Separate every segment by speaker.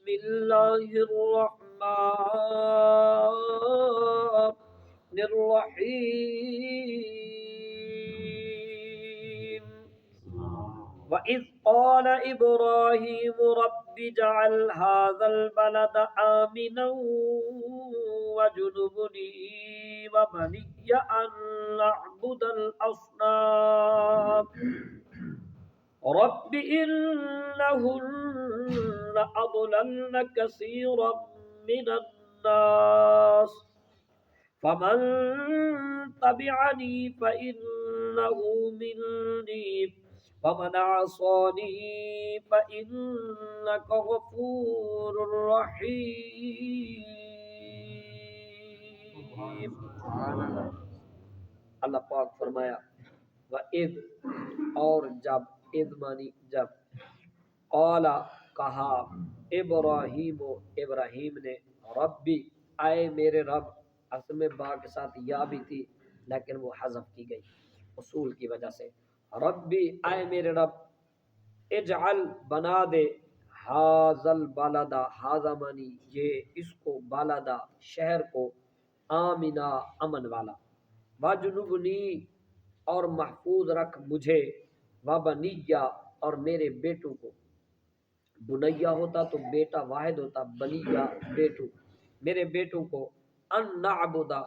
Speaker 1: بسم اللہ الرحمن الرحیم وَإِذْ قَالَ إِبْرَاهِيمُ رَبِّ اجْعَلْ هَذَا الْبَلَدَ آمِنًا وَاجْنُبْنِي وَبَنِيَّ أَن نَّعْبُدَ الْأَصْنَامَ رب إنهن أضللن كثيرا من الناس فمن تبعني فإنه مني ومن عصاني فإنك غفور رحيم. اللہ پاک فرمایا وَإِذْ اور جب اذ مانی جب قال کہا ابراہیم ابراہیم نے ربی اے میرے رب، اصل میں با کے ساتھ یا بھی تھی لیکن وہ حذف کی گئی اصول کی وجہ سے. ربی اے میرے رب اجعل بنا دے حاذل بالدا حاذا مانی یہ اس کو بالدا شہر کو آمنا امن والا واجنبنی اور محفوظ رکھ مجھے وبنیا اور میرے بیٹوں کو. بنیا ہوتا تو بیٹا واحد ہوتا، بنیا بیٹو، میرے بیٹوں کو ان نعبدا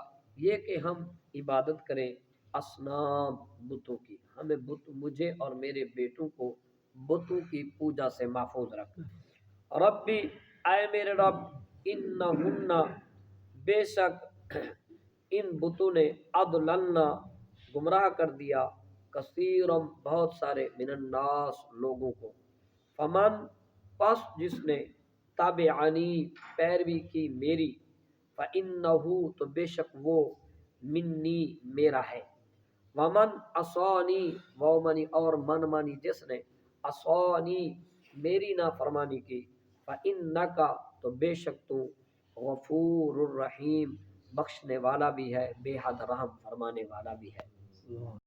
Speaker 1: یہ کہ ہم عبادت کریں اصنام بتوں کی، ہمیں بت مجھے اور میرے بیٹوں کو بتوں کی پوجا سے محفوظ رکھ. ربی اے میرے رب انہن بے شک ان بتوں نے اضللنا گمراہ کر دیا کثیرم بہت سارے من الناس لوگوں کو. فمن پس جس نے تابعنی پیروی کی میری فإنہ تو بے شک وہ منی میرا ہے. ومن عصانی ومنی اور من مانی جس نے عصانی میری نافرمانی کی فإنک تو بے شک تو غفور الرحیم بخشنے والا بھی ہے، بے حد رحم فرمانے والا بھی ہے.